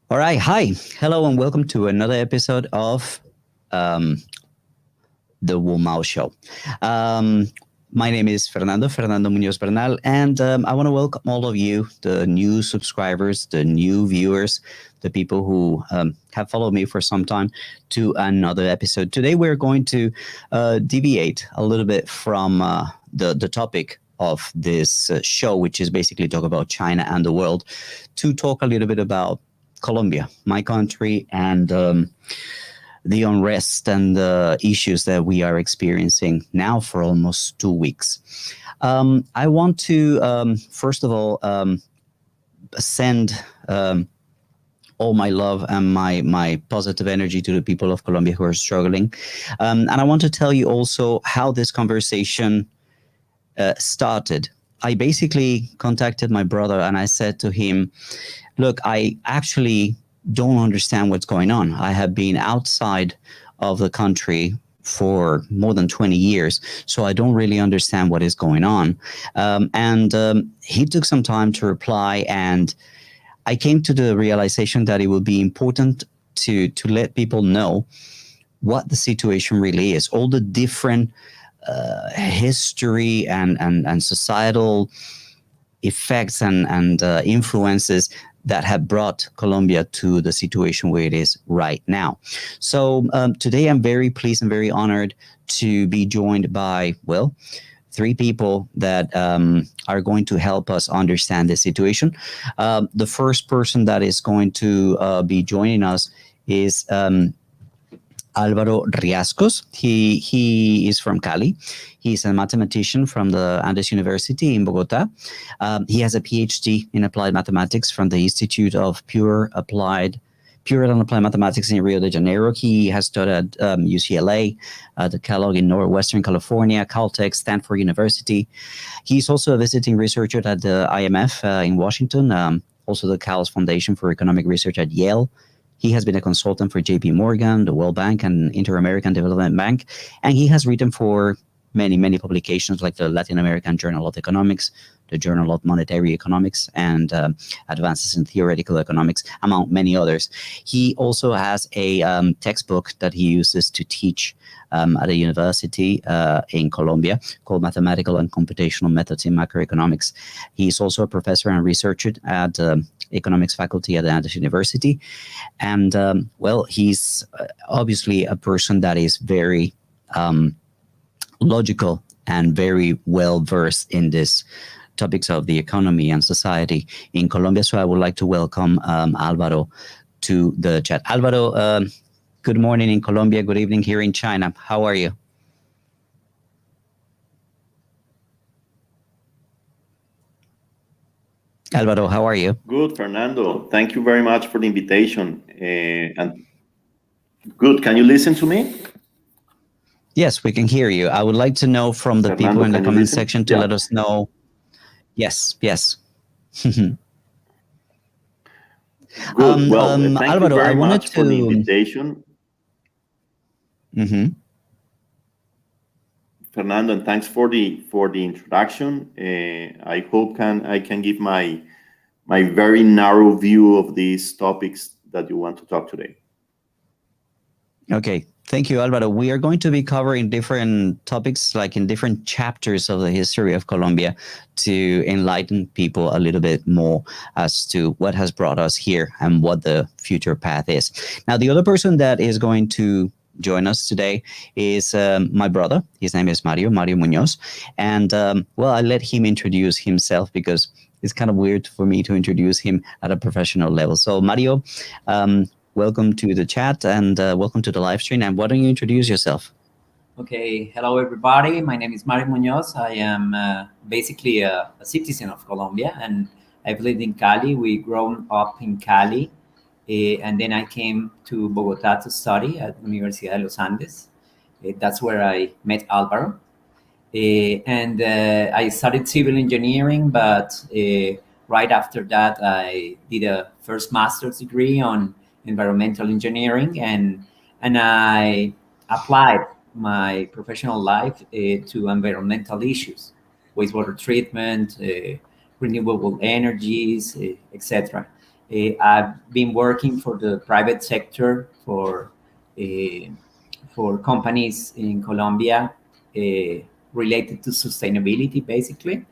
All right. Hi. Hello, and welcome to another episode of um, the WuMao Show. Um, my name is Fernando Muñoz Bernal, and I want to welcome all of you, the new subscribers, the new viewers, the people who have followed me for some time, to another episode. Today, we're going to deviate a little bit from the topic of this show, which is basically talk about China and the world, to talk a little bit about Colombia, my country, and the unrest and the issues that we are experiencing now for almost 2 weeks. I want to, first of all, send all my love and my positive energy to the people of Colombia who are struggling. And I want to tell you also how this conversation started. I basically contacted my brother and I said to him, look, I actually don't understand what's going on. I have been outside of the country for more than 20 years, so I don't really understand what is going on. And he took some time to reply, and I came to the realization that it would be important to let people know what the situation really is, all the different history and societal effects and influences that have brought Colombia to the situation where it is right now. So today I'm very pleased and very honored to be joined by, well, three people that are going to help us understand the situation. The first person that is going to be joining us is Alvaro Riascos. He is from Cali. He's a mathematician from the Andes University in Bogota. He has a PhD in applied mathematics from the Institute of Pure and Applied Mathematics in Rio de Janeiro. He has studied at UCLA, the Kellogg in Northwestern California, Caltech, Stanford University. He's also a visiting researcher at the IMF in Washington, also the Cowles Foundation for Economic Research at Yale. He has been a consultant for JP Morgan, the World Bank, and Inter-American Development Bank. And he has written for many publications like the Latin American Journal of Economics, the Journal of Monetary Economics, and Advances in Theoretical Economics, among many others. He also has a textbook that he uses to teach at a university in Colombia called Mathematical and Computational Methods in Macroeconomics. He's also a professor and researcher at economics faculty at the Andes University. And, well, he's obviously a person that is very logical and very well versed in this topics of the economy and society in Colombia. So I would like to welcome Alvaro to the chat. Alvaro, good morning in Colombia. Good evening here in China. How are you? Alvaro, how are you? Good, Fernando. Thank you very much for the invitation. And good. Can you listen to me? Yes, we can hear you. I would like to know from the Fernando, people in the can you comment listen? section to let us know. Yes. Good. Well, thank Alvaro, you I very wanted much for the invitation. Mhm. Fernando, and thanks for the introduction. I hope I can give my very narrow view of these topics that you want to talk today. Okay. Thank you, Alvaro. We are going to be covering different topics, like in different chapters of the history of Colombia, to enlighten people a little bit more as to what has brought us here and what the future path is. Now, the other person that is going to join us today is my brother. His name is Mario Muñoz. And, well, I let him introduce himself because it's kind of weird for me to introduce him at a professional level. So, Mario, welcome to the chat and welcome to the live stream. And why don't you introduce yourself? Okay, hello everybody. My name is Mario Muñoz. I am basically a citizen of Colombia, and I've lived in Cali. We grown up in Cali, and then I came to Bogota to study at Universidad de los Andes. That's where I met Alvaro. And I studied civil engineering, but right after that, I did a first master's degree on environmental engineering, and I applied my professional life to environmental issues, wastewater treatment, renewable energies, etc. I've been working for the private sector for companies in Colombia related to sustainability, basically.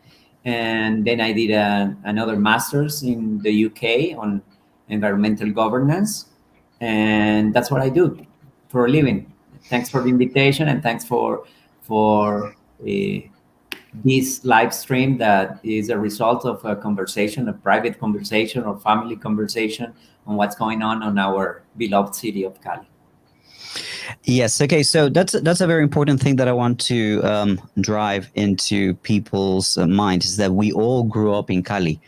And then I did another master's in the UK on environmental governance. And that's what I do for a living. Thanks for the invitation, and thanks for this live stream that is a result of a conversation, a private conversation or family conversation on what's going on our beloved city of Cali. Yes. Okay. So that's a very important thing that I want to drive into people's minds, is that we all grew up in Cali,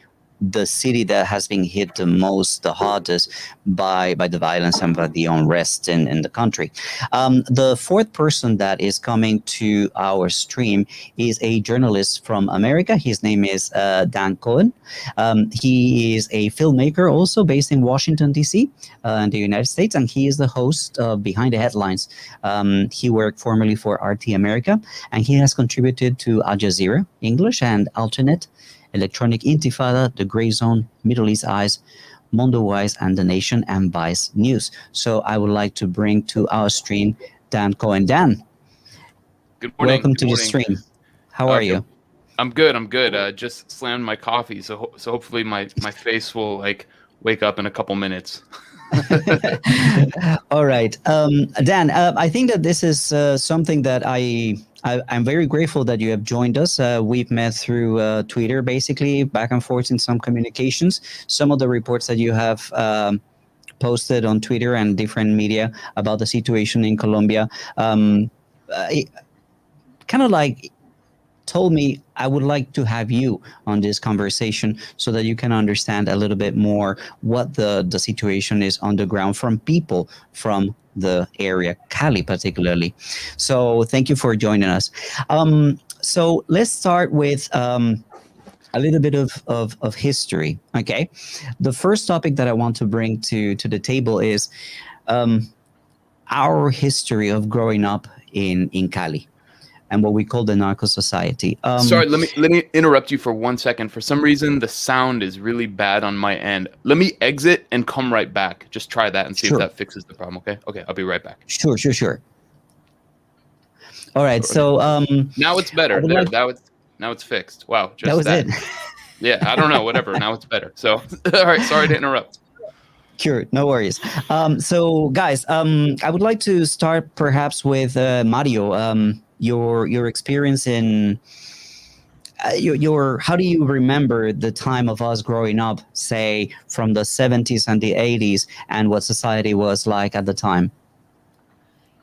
the city that has been hit the most, the hardest by the violence and by the unrest in the country. The fourth person that is coming to our stream is a journalist from America. His name is Dan Cohen. He is a filmmaker also based in Washington, D.C. In the United States, and he is the host of Behind the Headlines. He worked formerly for RT America, and he has contributed to Al Jazeera English and Alternate, Electronic Intifada, The Gray Zone, Middle East Eyes, Mondo Wise, and The Nation, and Vice News. So I would like to bring to our stream Dan Cohen. Dan, good morning. Welcome to the stream. How are you? I'm good. Just slammed my coffee, so hopefully my face will like wake up in a couple minutes. All right, Dan. I think that this is something that I'm very grateful that you have joined us. We've met through Twitter, basically, back and forth in some communications. Some of the reports that you have posted on Twitter and different media about the situation in Colombia, kind of like told me I would like to have you on this conversation so that you can understand a little bit more what the situation is on the ground from people from the area, Cali particularly. So thank you for joining us. So let's start with a little bit of history, okay? The first topic that I want to bring to the table is our history of growing up in Cali and what we call the narco society. Sorry, let me interrupt you for 1 second. For some reason, the sound is really bad on my end. Let me exit and come right back. Just try that and see if that fixes the problem, okay? Okay, I'll be right back. Sure. All right, so... now it's better. Now it's fixed. Wow, just that was it. Yeah, I don't know, whatever. Now it's better. So, all right, sorry to interrupt. Sure, no worries. So, guys, I would like to start perhaps with Mario. Your experience in your how do you remember the time of us growing up, say from the 70s and the 80s, and what society was like at the time?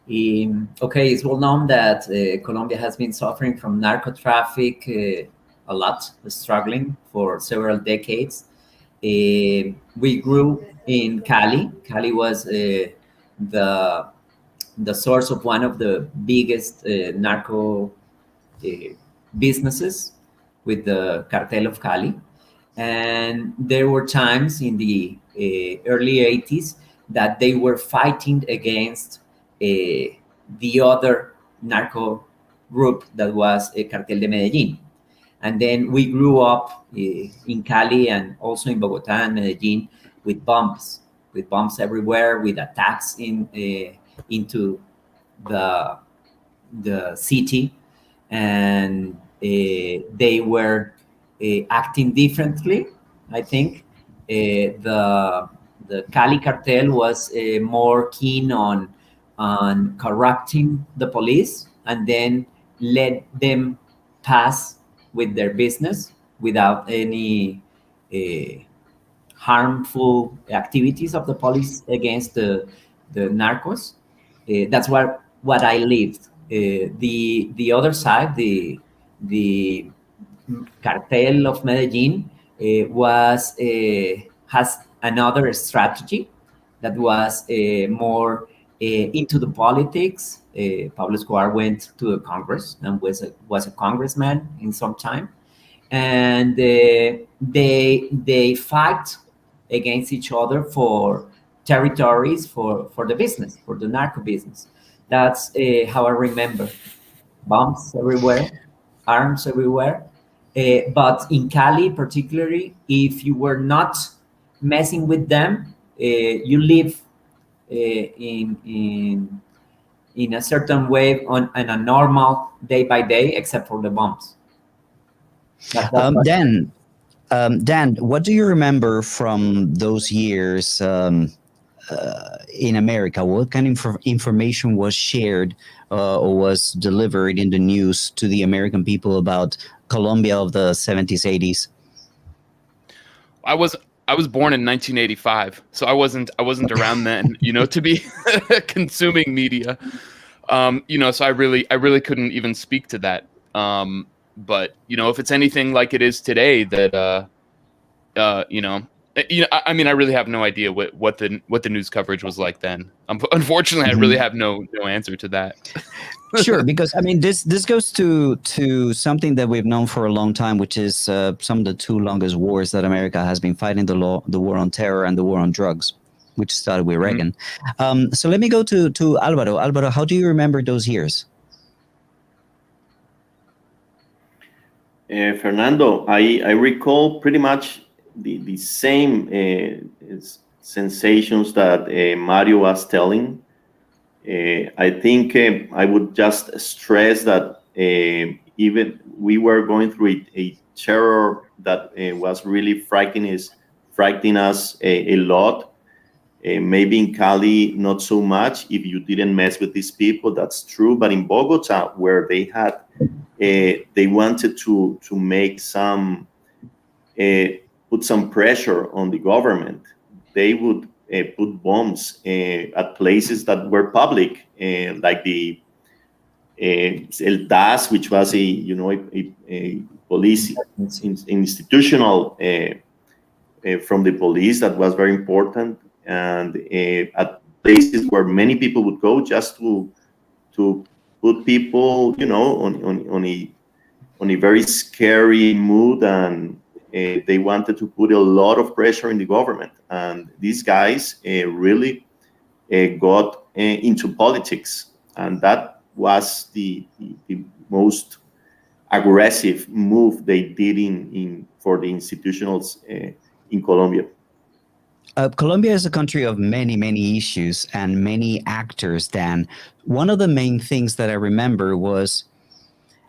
Okay, it's well known that Colombia has been suffering from narco traffic a lot, struggling for several decades. We grew in Cali. Cali was the source of one of the biggest narco businesses with the Cartel of Cali. And there were times in the early 80s that they were fighting against the other narco group that was Cartel de Medellin. And then we grew up in Cali and also in Bogota and Medellin with bombs everywhere, with attacks into the city, and they were acting differently. I think the Cali cartel was more keen on corrupting the police and then let them pass with their business without any harmful activities of the police against the narcos. That's what I lived. The other side, the cartel of Medellin, has another strategy that was more into the politics. Pablo Escobar went to the Congress and was a congressman in some time, and they fight against each other for territories for the business, for the narco business. That's how I remember. Bombs everywhere, arms everywhere. But in Cali, particularly, if you were not messing with them, you live in a certain way on a normal day by day, except for the bombs. Dan, what do you remember from those years in America? What kind of information was shared or was delivered in the news to the American people about Colombia of the 70s, 80s? I was born in 1985, so I wasn't around then, to be consuming media. So I really couldn't even speak to that. But if it's anything like it is today, that I mean, I really have no idea what the news coverage was like then. Unfortunately, I really have no answer to that. Sure, because I mean, this goes to something that we've known for a long time, which is some of the two longest wars that America has been fighting: the war on terror and the war on drugs, which started with Reagan. So let me go to Alvaro. Alvaro, how do you remember those years? Fernando, I recall pretty much the same sensations that Mario was telling. I think I would just stress that even we were going through a terror that was really frightening us a lot. Maybe in Cali, not so much. If you didn't mess with these people, that's true. But in Bogota, where they had, they wanted to make some, put some pressure on the government. They would put bombs at places that were public, like the El DAS, which was a police institutional from the police that was very important, and at places where many people would go just to put people, on a very scary mood, and they wanted to put a lot of pressure in the government. And these guys really got into politics, and that was the most aggressive move they did for the institutionals in Colombia. Colombia is a country of many, many issues and many actors, Dan. One of the main things that I remember was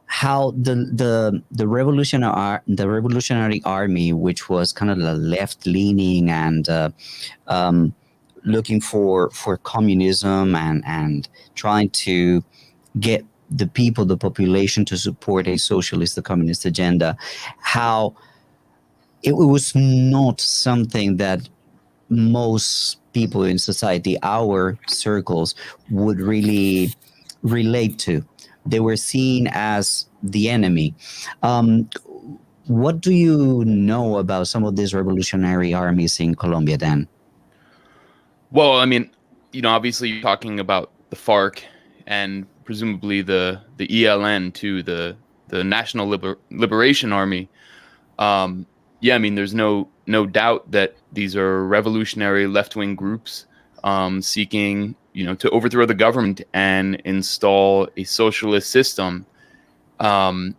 how the Revolutionary Army, which was kind of the left-leaning and looking for communism and trying to get the people, the population, to support a socialist, the communist agenda, how it was not something that most people in society, our circles, would really relate to. They were seen as the enemy. What do you know about some of these revolutionary armies in Colombia, Dan? Well, I mean, obviously you're talking about the FARC and presumably the ELN too, the National Liberation Army. Yeah, I mean, there's no doubt that these are revolutionary left-wing groups seeking, to overthrow the government and install a socialist system. And,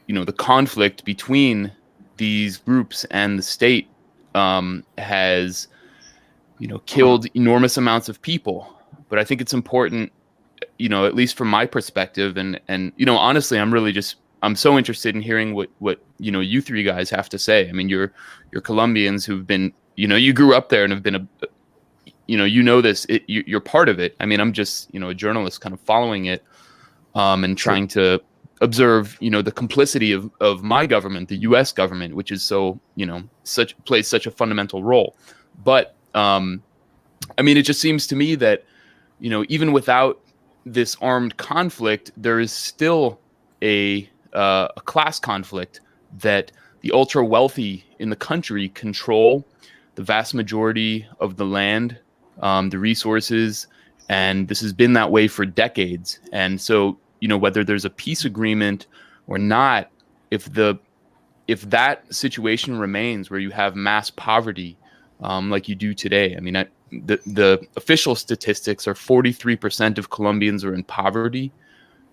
the conflict between these groups and the state has, killed enormous amounts of people. But I think it's important, at least from my perspective, and honestly, I'm so interested in hearing what you three guys have to say. I mean, you're Colombians who've been, you grew up there and have been this. You're part of it. I mean, I'm just a journalist, kind of following it, and trying to observe the complicity of my government, the U.S. government, which is so plays such a fundamental role. But I mean, it just seems to me that even without this armed conflict, there is still a class conflict that the ultra wealthy in the country control the vast majority of the land, the resources, and this has been that way for decades. And so, whether there's a peace agreement or not, if that situation remains where you have mass poverty, like you do today, I mean, the official statistics are 43% of Colombians are in poverty,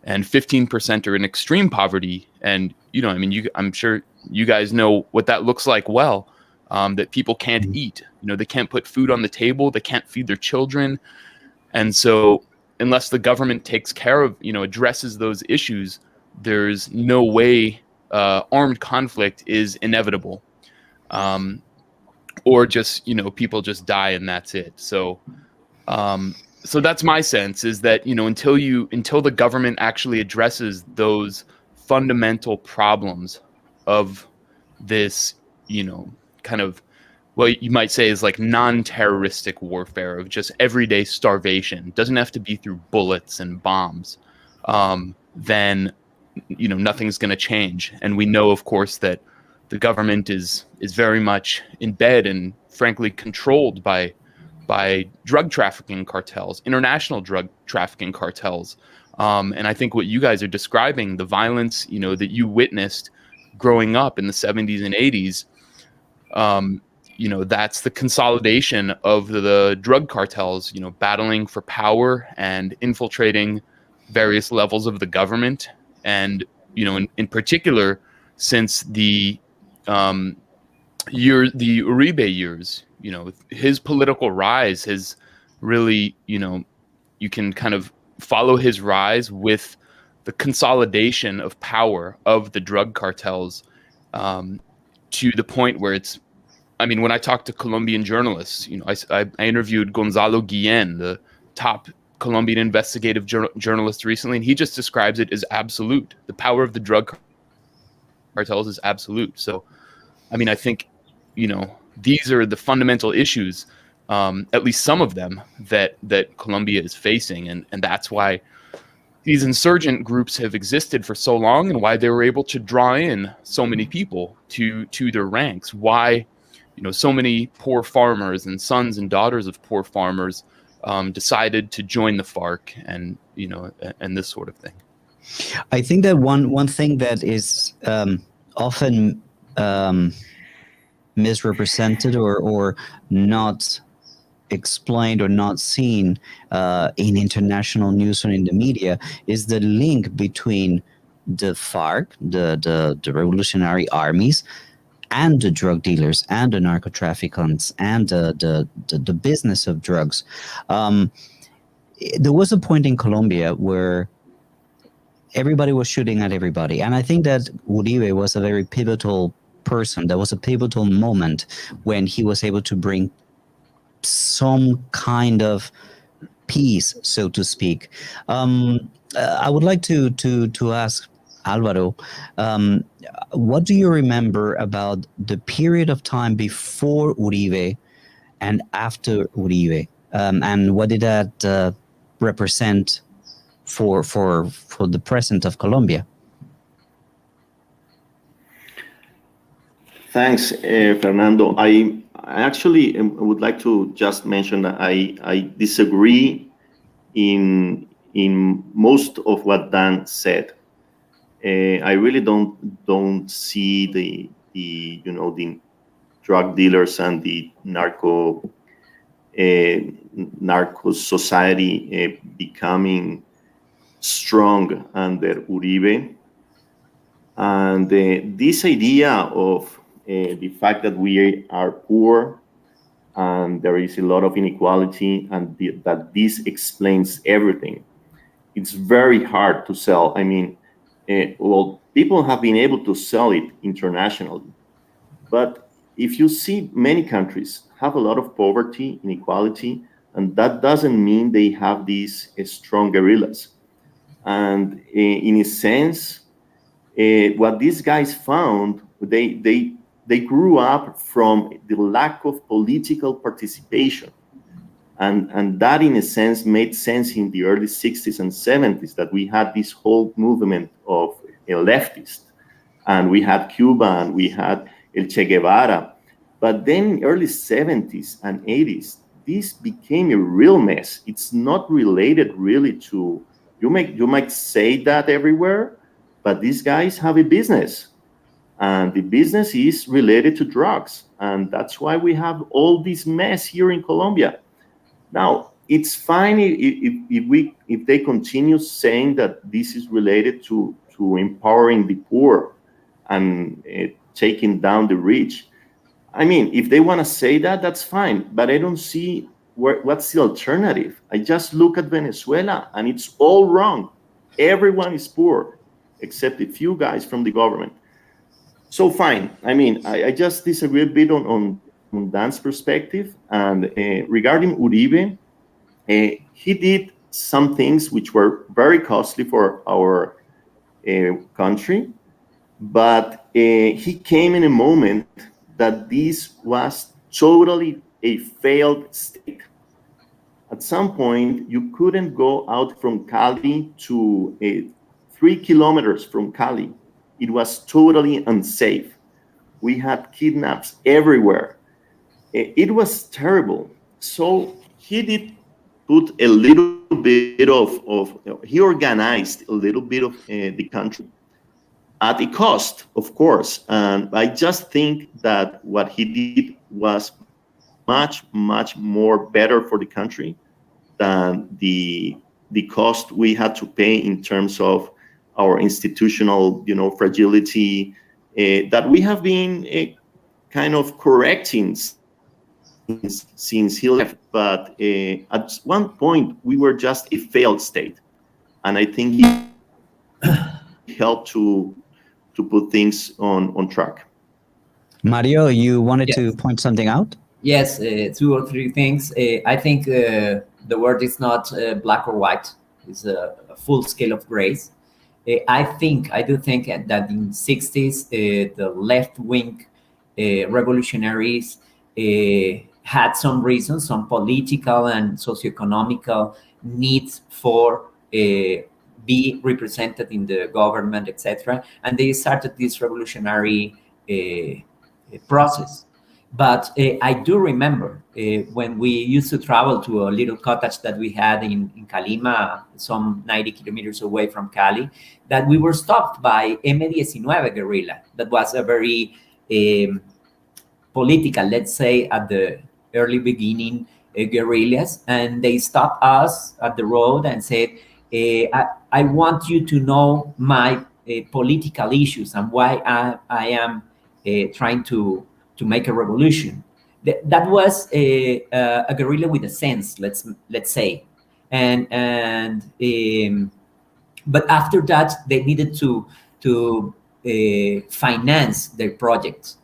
and 15% are in extreme poverty. And, I mean, I'm sure you guys know what that looks like well. that people can't eat. They can't put food on the table. They can't feed their children. And so unless the government takes care of, addresses those issues, there's no way armed conflict is inevitable. Or just, people just die and that's it. So that's my sense, is that, until the government actually addresses those fundamental problems of this, kind of, what you might say is like non-terroristic warfare of just everyday starvation. It doesn't have to be through bullets and bombs. Then, nothing's going to change. And we know, of course, that the government is very much in bed and frankly controlled by drug trafficking cartels, international drug trafficking cartels. And I think what you guys are describing, the violence, that you witnessed growing up in the 70s and 80s, that's the consolidation of the drug cartels, battling for power and infiltrating various levels of the government. And, in particular, since the Uribe years, his political rise has really, you can kind of follow his rise with the consolidation of power of the drug cartels, to the point where when I talk to Colombian journalists, I interviewed Gonzalo Guillen, the top Colombian investigative journalist recently, and he just describes it as absolute. The power of the drug cartels is absolute. So, I think, these are the fundamental issues, at least some of them, that Colombia is facing. And that's why these insurgent groups have existed for so long, and why they were able to draw in so many people to their ranks. Why, so many poor farmers and sons and daughters of poor farmers decided to join the FARC, and and this sort of thing. I think that one thing that is often misrepresented or not explained or not seen in international news or in the media is the link between the FARC, the revolutionary armies, and the drug dealers and the narco traffickants and the business of drugs. There was a point in Colombia where everybody was shooting at everybody, and I think that Uribe was a very pivotal person. That was a pivotal moment when he was able to bring some kind of peace, so to speak. I would like to ask Alvaro, what do you remember about the period of time before Uribe and after Uribe, and what did that represent for the present of Colombia? Thanks, Fernando. I actually would like to just mention that I disagree in most of what Dan said. I really don't see the drug dealers and the narco society becoming strong under Uribe. And this idea of the fact that we are poor and there is a lot of inequality, and that this explains everything, it's very hard to sell. People have been able to sell it internationally, but if you see, many countries have a lot of poverty, inequality, and that doesn't mean they have these strong guerrillas. And in a sense, what these guys found, they grew up from the lack of political participation. And that, in a sense, made sense in the early 60s and 70s, that we had this whole movement of a leftist. And we had Cuba and we had El Che Guevara. But then early 70s and 80s, this became a real mess. It's not related really to, you might say that everywhere, but these guys have a business. And the business is related to drugs. And that's why we have all this mess here in Colombia. Now, it's fine if they continue saying that this is related to empowering the poor and taking down the rich. I mean, if they want to say that, that's fine. But I don't see what's the alternative. I just look at Venezuela, and it's all wrong. Everyone is poor, except a few guys from the government. So fine. I mean, I just disagree a bit on Dan's perspective. And regarding Uribe, he did some things which were very costly for our country, but he came in a moment that this was totally a failed state. At some point, you couldn't go out from Cali to 3 kilometers from Cali. It was totally unsafe. We had kidnaps everywhere. It was terrible. So he did put a little bit he organized a little bit of the country at a cost, of course. And I just think that what he did was much, much more better for the country than the cost we had to pay in terms of our institutional, fragility that we have been kind of correcting since he left. But at one point, we were just a failed state, and I think he helped to put things on track. Mario, you wanted Yes. to point something out? Yes, 2 or 3 things. I think the word is not black or white. It's a full scale of grays. I do think that in 60s, the left-wing revolutionaries had some reasons, some political and socioeconomical needs for be represented in the government, etc. And they started this revolutionary process. But I do remember when we used to travel to a little cottage that we had in Calima, some 90 kilometers away from Cali, that we were stopped by M19 guerrilla. That was a very political, let's say, at the early beginning, guerrillas. And they stopped us at the road and said, I want you to know my political issues and why I am trying to make a revolution. That was a guerrilla with a sense, let's say, but after that they needed to finance their projects,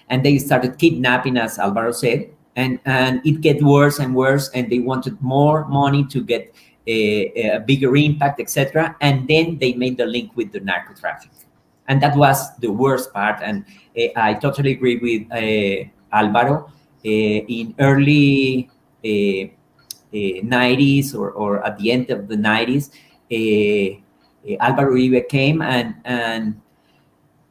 and they started kidnapping, as Alvaro said, and it get worse and worse, and they wanted more money to get a bigger impact, etc. And then they made the link with the narco traffic. And that was the worst part. And I totally agree with Alvaro. In early 90s or at the end of the 90s, Alvaro Uribe came, and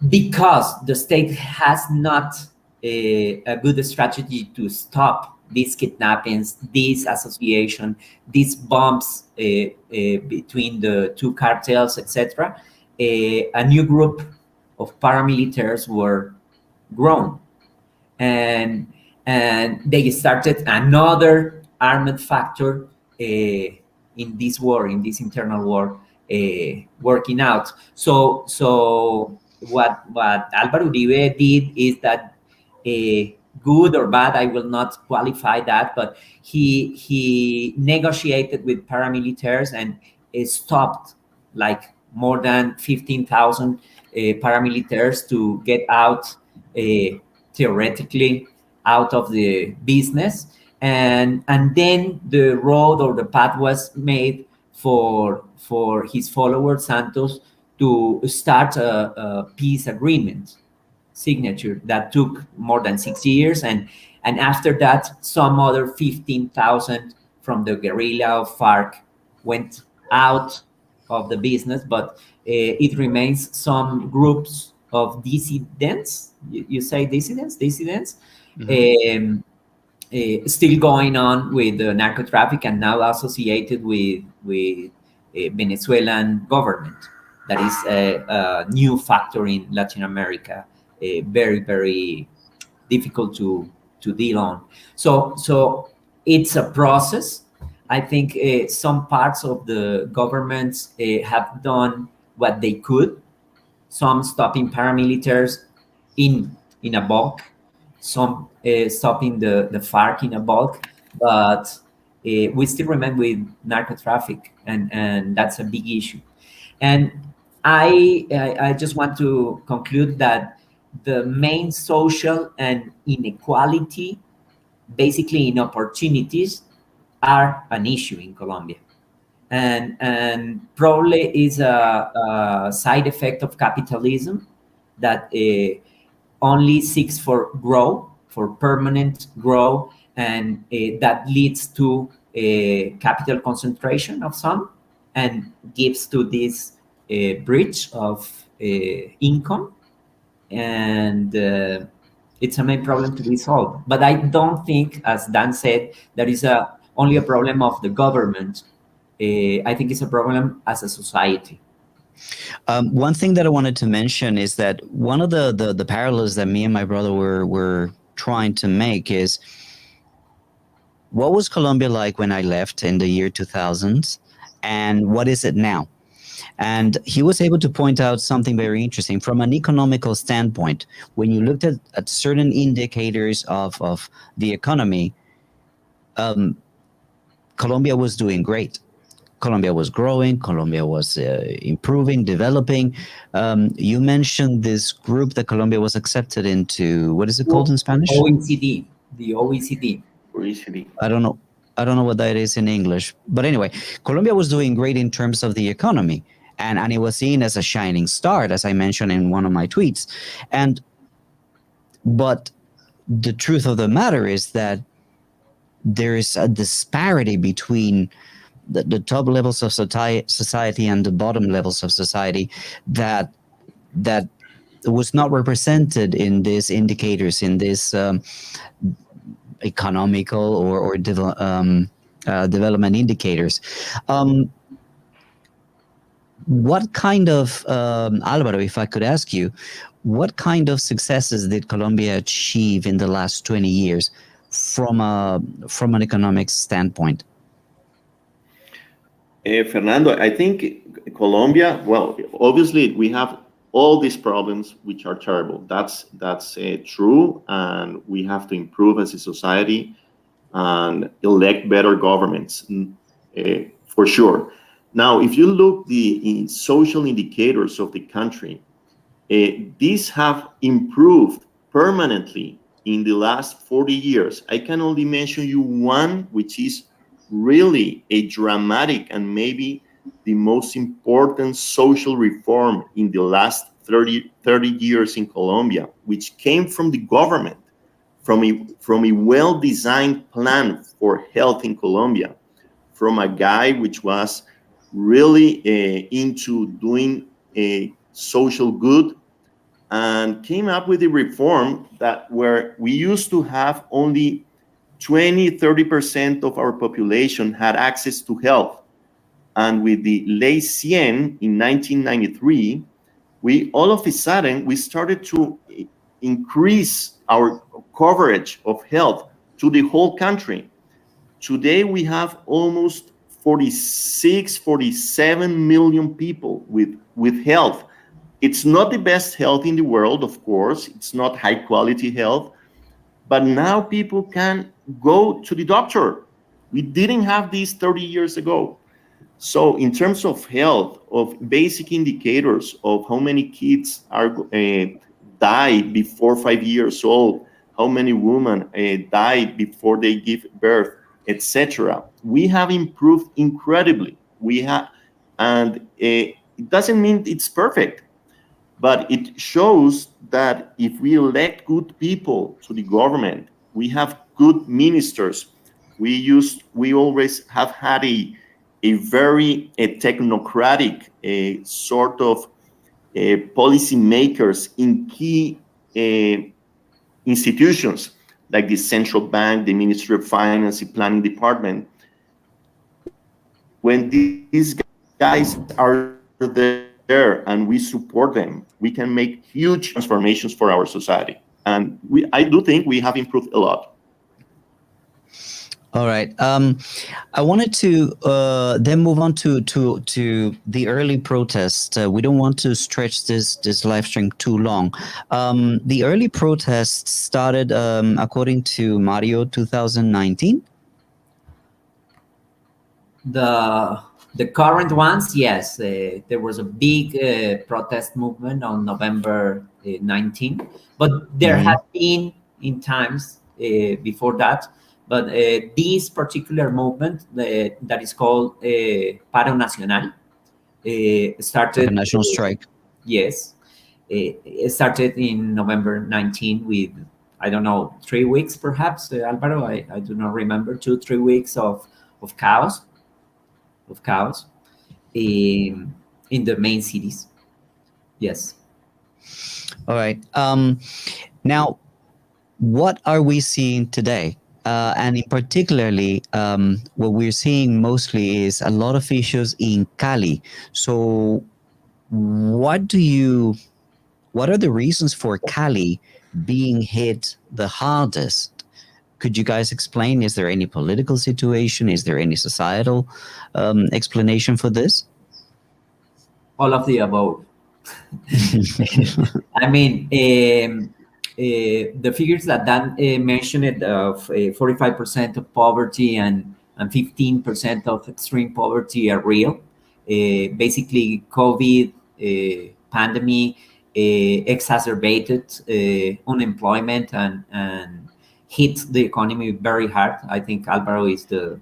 because the state has not a good strategy to stop these kidnappings, this association, these bombs between the two cartels, etc., a new group of paramilitaries were grown, and they started another armed factor in this war, in this internal war, working out. So what Alvaro Uribe did is that, good or bad, I will not qualify that, but he negotiated with paramilitaries and stopped like more than 15,000 paramilitaries to get out, theoretically, out of the business. And then the road or the path was made for his follower Santos to start a peace agreement signature that took more than 6 years, and after that some other 15,000 from the guerrilla of FARC went out of the business, but it remains some groups of dissidents. You say dissidents, mm-hmm. Still going on with the narco traffic, and now associated with Venezuelan government. That is a new factor in Latin America, very, very difficult to deal on. So it's a process. I think some parts of the governments have done what they could. Some stopping paramilitaries in a bulk, some stopping the FARC in a bulk, but we still remain with narco traffic, and that's a big issue. And I just want to conclude that the main social and inequality, basically in opportunities, are an issue in Colombia, and probably is a side effect of capitalism that only seeks for growth, for permanent growth, and that leads to capital concentration of some, and gives to this bridge of income, and it's a main problem to be solved. But I don't think, as Dan said, that is only a problem of the government. I think it's a problem as a society. One thing that I wanted to mention is that one of the parallels that me and my brother were trying to make is, what was Colombia like when I left in the year 2000, and what is it now? And he was able to point out something very interesting from an economical standpoint. When you looked at certain indicators of the economy, Colombia was doing great. Colombia was growing, Colombia was improving, developing. You mentioned this group that Colombia was accepted into. What is it called in Spanish? OECD, the OECD. I don't know what that is in English. But anyway, Colombia was doing great in terms of the economy. And it was seen as a shining star, as I mentioned in one of my tweets. But the truth of the matter is that there is a disparity between the top levels of society and the bottom levels of society that was not represented in these indicators, in this economical or development indicators. What kind of, Alvaro, if I could ask you, what kind of successes did Colombia achieve in the last 20 years from an economic standpoint? Fernando, I think Colombia, well, obviously we have all these problems which are terrible. That's true, and we have to improve as a society and elect better governments, for sure. Now, if you look the social indicators of the country, these have improved permanently in the last 40 years. I can only mention you one, which is really a dramatic and maybe the most important social reform in the last 30 years in Colombia, which came from the government, from a well-designed plan for health in Colombia, from a guy which was really into doing a social good, and came up with a reform that where we used to have only 20-30% of our population had access to health. And with the Ley 100 in 1993, we all of a sudden, we started to increase our coverage of health to the whole country. Today, we have almost 47 million people with health. It's not the best health in the world, of course. It's not high quality health, but now people can go to the doctor. We didn't have these 30 years ago. So in terms of health, of basic indicators of how many kids are die before 5 years old, how many women die before they give birth, etc., we have improved incredibly. And it doesn't mean it's perfect, but it shows that if we elect good people to the government, we have good ministers. We always have had a very technocratic sort of policy makers in key institutions like the central bank, the Ministry of Finance, the planning department. When these guys are there and we support them, we can make huge transformations for our society. And I do think we have improved a lot. All right. I wanted to then move on to the early protests. We don't want to stretch this live stream too long. The early protests started, according to Mario, 2019. The current ones, yes, there was a big protest movement on November 19, but there Mhm. have been in times before that. But this particular movement that is called Paro Nacional Like a started, national strike. yes, it started in November 19 with, I don't know, 3 weeks perhaps, Alvaro, I do not remember, 2 3 weeks of chaos, of chaos in the main cities. Yes. All right. Now, what are we seeing today? And in particularly, what we're seeing mostly is a lot of issues in Cali. So, what are the reasons for Cali being hit the hardest? Could you guys explain? Is there any political situation? Is there any societal explanation for this? All of the above. I mean, the figures that Dan mentioned of 45% of poverty and 15% of extreme poverty are real. Basically, COVID pandemic exacerbated unemployment and hit the economy very hard. I think Alvaro is the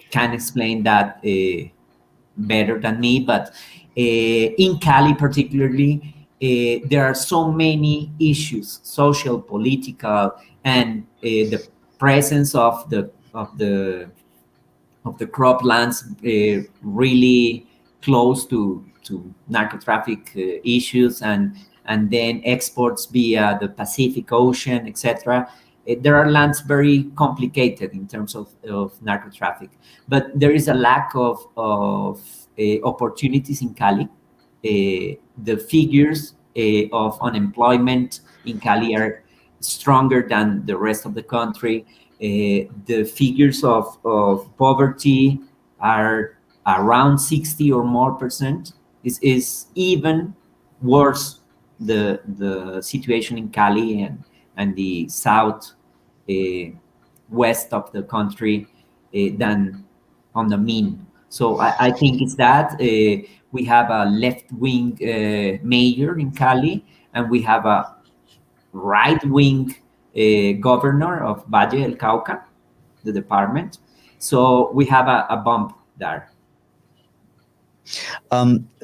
can explain that better than me, but in Cali particularly, there are so many issues, social, political, and the presence of the croplands really close to narco traffic issues, and then exports via the Pacific Ocean, etc. There are lands very complicated in terms of narco traffic, but there is a lack of opportunities in Cali. The figures of unemployment in Cali are stronger than the rest of the country. The figures of poverty are around 60 or more percent. Is even worse the situation in Cali and the south west of the country than on the mean. So I think it's that we have a left-wing mayor in Cali, and we have a right-wing governor of Valle del Cauca, the department. So we have a bump there.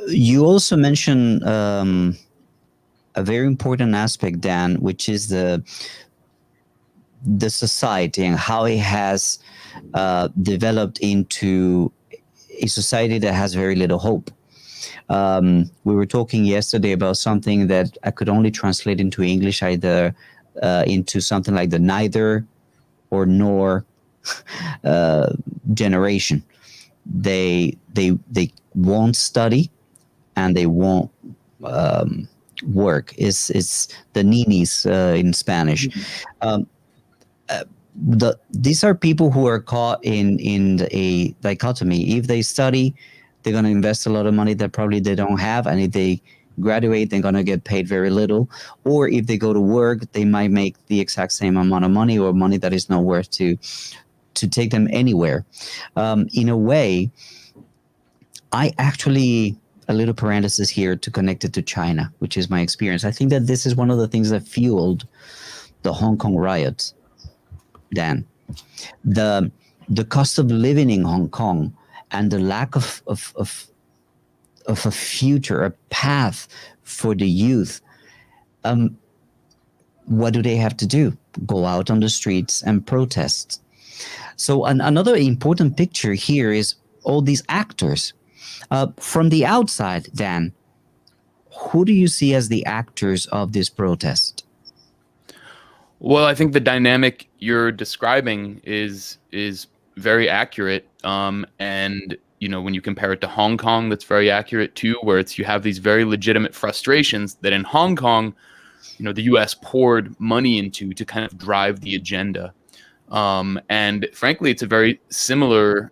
You also mentioned a very important aspect, Dan, which is the society and how it has developed into a society that has very little hope. We were talking yesterday about something that I could only translate into English, either into something like the neither or nor generation. They won't study and they won't work. It's the ninis in Spanish. These are people who are caught in a dichotomy. If they study, they're going to invest a lot of money that probably they don't have, and if they graduate, they're going to get paid very little. Or if they go to work, they might make the exact same amount of money, or money that is not worth to take them anywhere. In a way, I actually, a little parenthesis here to connect it to China, which is my experience. I think that this is one of the things that fueled the Hong Kong riots, Dan. The cost of living in Hong Kong and the lack of a future, a path for the youth. What do they have to do? Go out on the streets and protest. So another important picture here is all these actors. From the outside, Dan, who do you see as the actors of this protest? Well, I think the dynamic you're describing is very accurate. And when you compare it to Hong Kong, that's very accurate too, where you have these very legitimate frustrations that in Hong Kong, the U.S. poured money into to kind of drive the agenda. And frankly, it's a very similar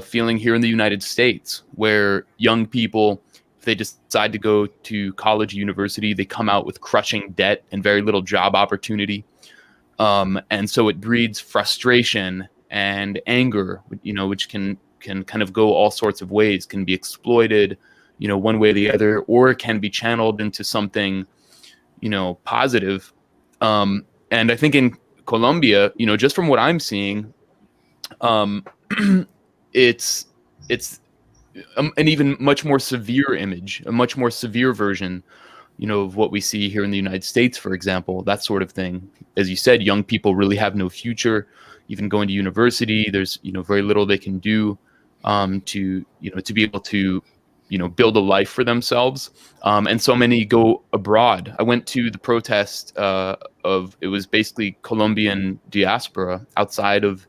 feeling here in the United States, where young people, if they decide to go to college, university, they come out with crushing debt and very little job opportunity. And so it breeds frustration and anger, which can kind of go all sorts of ways, can be exploited, one way or the other, or it can be channeled into something, positive. And I think in Colombia, just from what I'm seeing, it's an even much more severe image, a much more severe version, of what we see here in the United States, for example, that sort of thing. As you said, young people really have no future, even going to university. There's, very little they can do to be able to, build a life for themselves. And so many go abroad. I went to the protest it was basically Colombian diaspora outside of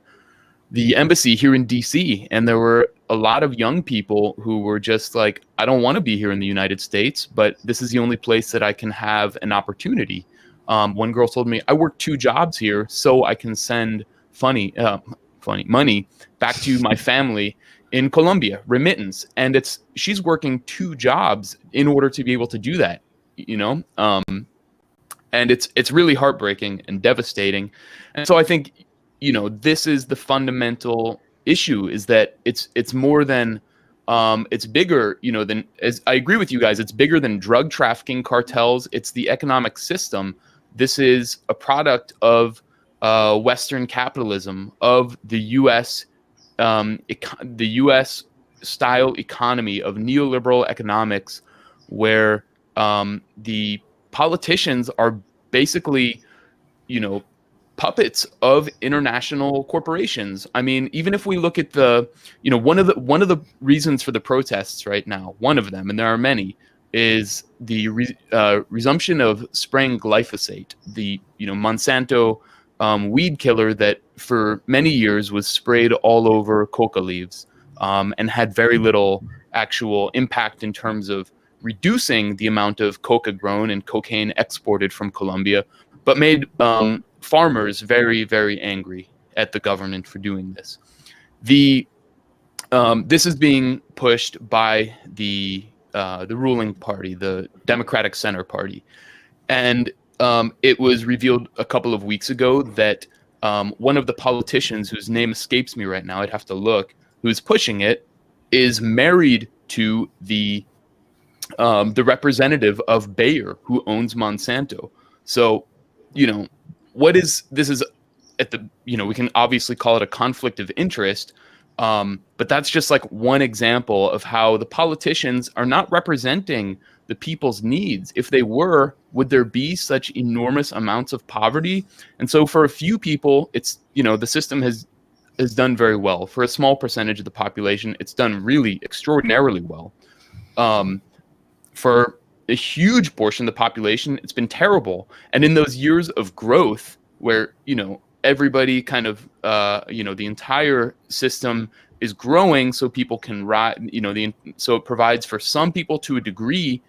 the embassy here in DC. And there were a lot of young people who were just like, I don't want to be here in the United States, but this is the only place that I can have an opportunity. One girl told me, I work 2 jobs here so I can send money back to my family in Colombia, remittance. And she's working 2 jobs in order to be able to do that, and it's really heartbreaking and devastating. And so I think, this is the fundamental issue, is that it's more than it's bigger, than, as I agree with you guys, it's bigger than drug trafficking cartels. It's the economic system. This is a product of Western capitalism, of the U.S. The U.S. style economy of neoliberal economics, where the politicians are basically, puppets of international corporations. I mean, even if we look at one of the reasons for the protests right now, one of them, and there are many, is the resumption of spraying glyphosate, the Monsanto weed killer that for many years was sprayed all over coca leaves, and had very little actual impact in terms of reducing the amount of coca grown and cocaine exported from Colombia, but made farmers very, very angry at the government for doing this. This is being pushed by the ruling party, the Democratic Center Party, and it was revealed a couple of weeks ago that one of the politicians, whose name escapes me right now, I'd have to look, who's pushing it, is married to the representative of Bayer, who owns Monsanto. So, this is at the, we can obviously call it a conflict of interest, but that's just like one example of how the politicians are not representing the people's needs. If they were, would there be such enormous amounts of poverty? And so for a few people, it's, the system has done very well. For a small percentage of the population, it's done really extraordinarily well. For a huge portion of the population, it's been terrible. And in those years of growth where, everybody kind of, the entire system is growing so people can rise, so it provides for some people to a degree,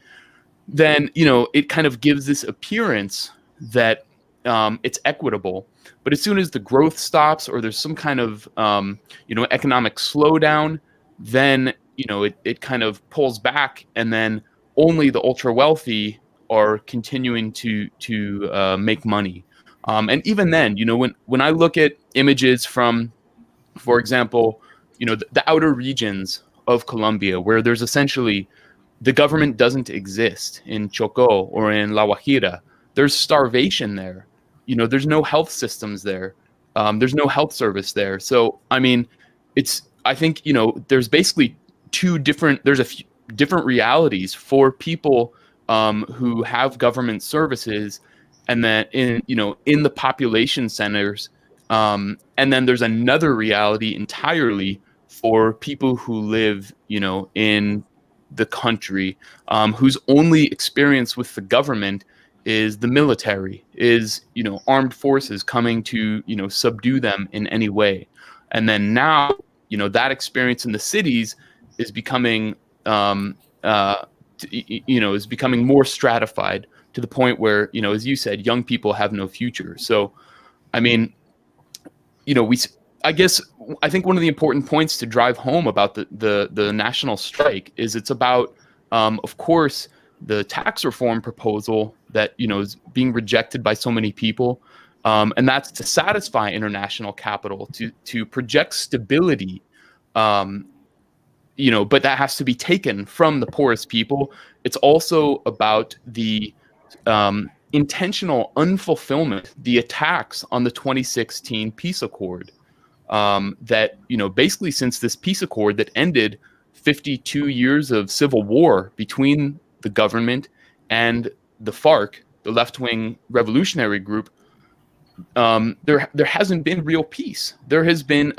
then, it kind of gives this appearance that it's equitable. But as soon as the growth stops or there's some kind of, economic slowdown, then, it kind of pulls back, and then only the ultra wealthy are continuing to make money. And even then, when I look at images from, for example, the outer regions of Colombia, where there's essentially the government doesn't exist, in Chocó or in La Guajira, there's starvation there. There's no health systems there. There's no health service there. So, I mean, I think, there's basically there's a few different realities for people who have government services, and then in the population centers, and then there's another reality entirely for people who live in the country, whose only experience with the government is the military, is armed forces coming to subdue them in any way. And then now that experience in the cities is becoming is becoming more stratified, to the point where, as you said, young people have no future. So, I mean, I think one of the important points to drive home about the national strike is it's about, of course, the tax reform proposal that is being rejected by so many people, and that's to satisfy international capital, to project stability, but that has to be taken from the poorest people. It's also about the intentional unfulfillment, the attacks on the 2016 peace accord. That basically since this peace accord that ended 52 years of civil war between the government and the FARC, the left-wing revolutionary group, there hasn't been real peace. There has been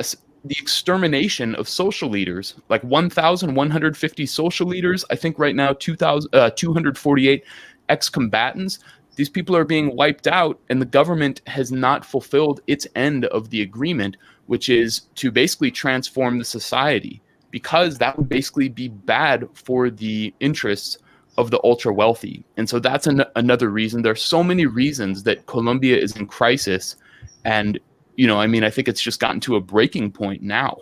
the extermination of social leaders, like 1,150 social leaders. I think right now 248 ex-combatants. These people are being wiped out, and the government has not fulfilled its end of the agreement, which is to basically transform the society, because that would basically be bad for the interests of the ultra wealthy. And so that's another reason. There's so many reasons that Colombia is in crisis, and I think it's just gotten to a breaking point now.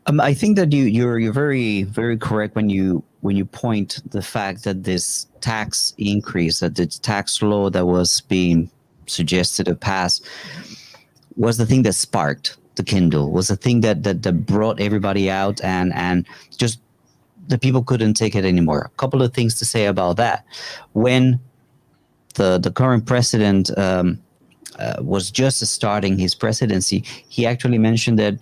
I think that you're very, very correct when you point the fact that this tax increase, that the tax law that was being suggested to pass, was the thing that sparked the Kindle, was the thing that brought everybody out, and just the people couldn't take it anymore. A couple of things to say about that. When the current president was just starting his presidency, he actually mentioned that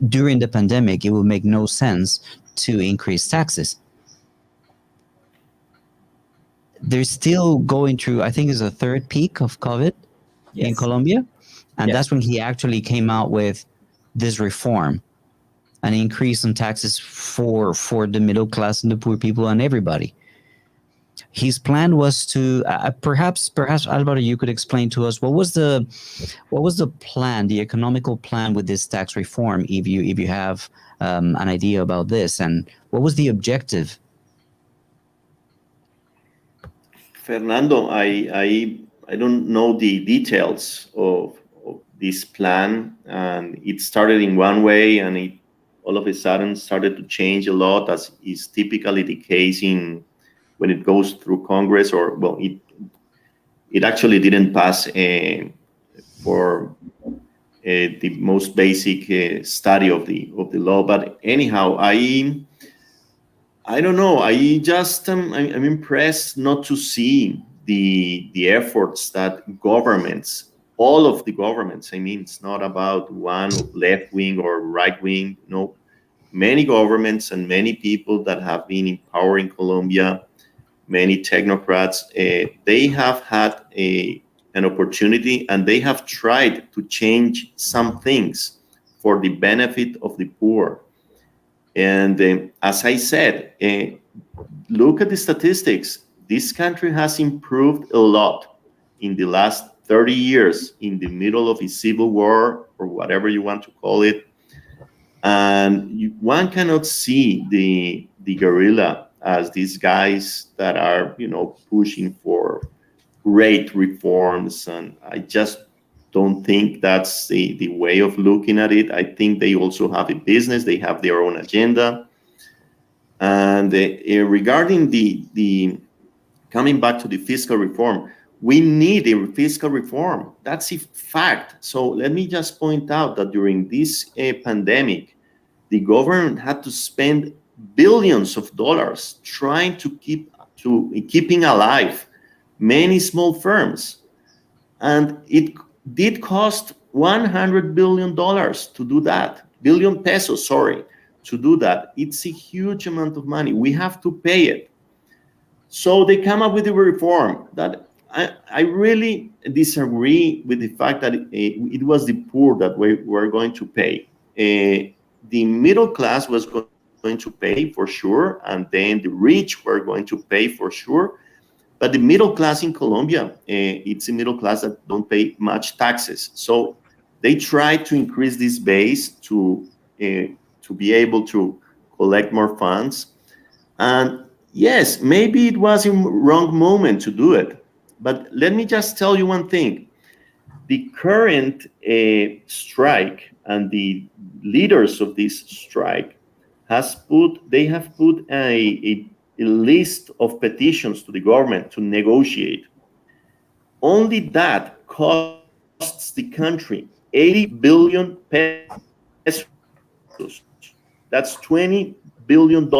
during the pandemic, it would make no sense to increase taxes. They're still going through, I think it's a third peak of COVID in Colombia. And that's when he actually came out with this reform, an increase in taxes for the middle class and the poor people and everybody. His plan was to perhaps Alvaro, you could explain to us what was the plan, the economical plan with this tax reform, if you have an idea about this, and what was the objective? Fernando, I don't know the details of this plan, and it started in one way, and it all of a sudden started to change a lot, as is typically the case when it goes through Congress, or it actually didn't pass for the most basic study of the law. But anyhow, I don't know. I just I'm impressed not to see the efforts that governments, all of the governments, it's not about one left wing or right wing. No, many governments and many people that have been in power in Colombia, many technocrats, they have had an opportunity, and they have tried to change some things for the benefit of the poor. And as I said, look at the statistics. This country has improved a lot in the last 30 years, in the middle of a civil war, or whatever you want to call it. And one cannot see the guerrilla as these guys that are, pushing for great reforms. And I just don't think that's the way of looking at it. I think they also have a business. They have their own agenda. And regarding the coming back to the fiscal reform, we need a fiscal reform. That's a fact. So let me just point out that during this pandemic, the government had to spend billions of dollars trying to keeping alive many small firms, and it did cost $100 billion to do that. Billion pesos, sorry, to do that. It's a huge amount of money. We have to pay it. So they come up with a reform that I really disagree with the fact that it was the poor that were going to pay. The middle class was going to pay for sure, and then the rich were going to pay for sure. But the middle class in Colombia, it's a middle class that don't pay much taxes. So they try to increase this base to be able to collect more funds. And yes, maybe it was a wrong moment to do it. But let me just tell you one thing. the current strike and the leaders of this strike they have put a list of petitions to the government to negotiate. Only that costs the country 80 billion pesos. That's $20 billion.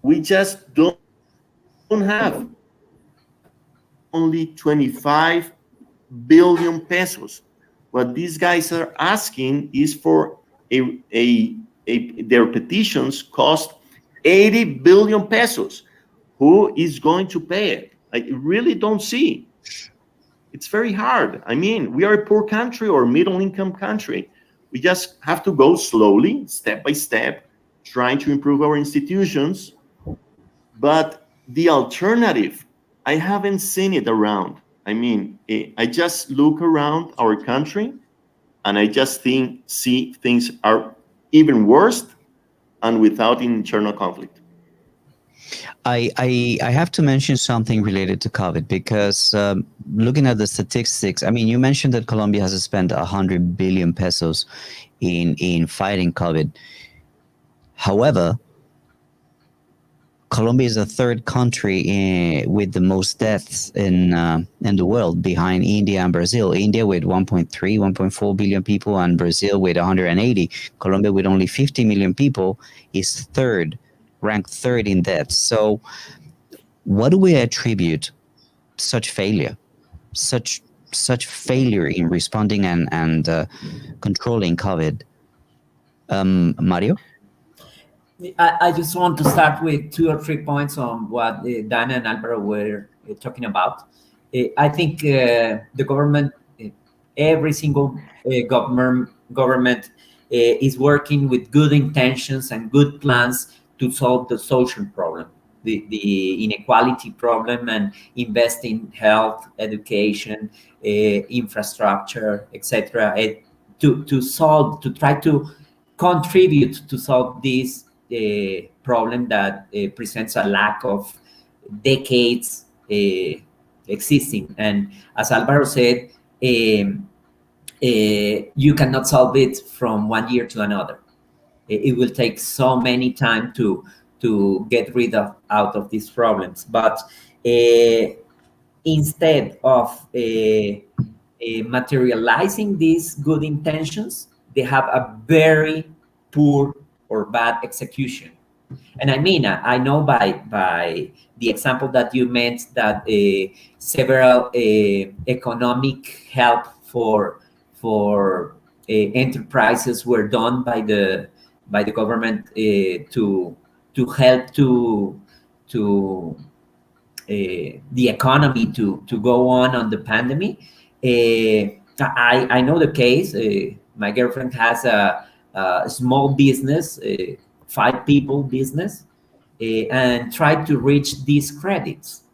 We just don't have only 25 billion pesos. What these guys are asking is for their petitions cost 80 billion pesos. Who is going to pay it? I really don't see. It's very hard. I mean, we are a poor country or middle income country. We just have to go slowly, step by step, trying to improve our institutions. But the alternative, I haven't seen it around. I mean, I just look around our country and I just see things are even worse and without internal conflict. I have to mention something related to COVID because looking at the statistics, I mean, you mentioned that Colombia has spent 100 billion pesos in fighting COVID. However, Colombia is the third country with the most deaths in the world, behind India and Brazil. India with 1.3, 1.4 billion people, and Brazil with 180. Colombia with only 50 million people is ranked third in deaths. So what do we attribute such failure, such failure in responding and controlling COVID? Mario? I just want to start with 2 or 3 points on what Dan and Alvaro were talking about. I think the government, every single government is working with good intentions and good plans to solve the social problem, the inequality problem, and invest in health, education, infrastructure, etc. To try to contribute to solve this problem that presents a lack of decades existing. And as Alvaro said, you cannot solve it from one year to another. It will take so many time to get rid of out of these problems. But instead of materializing these good intentions, they have a very poor or bad execution. And I mean, I know by the example that you meant that several economic help for enterprises were done by the government to help to the economy to go on the pandemic. I know the case. My girlfriend has a small business, 5 people business, and tried to reach these credits.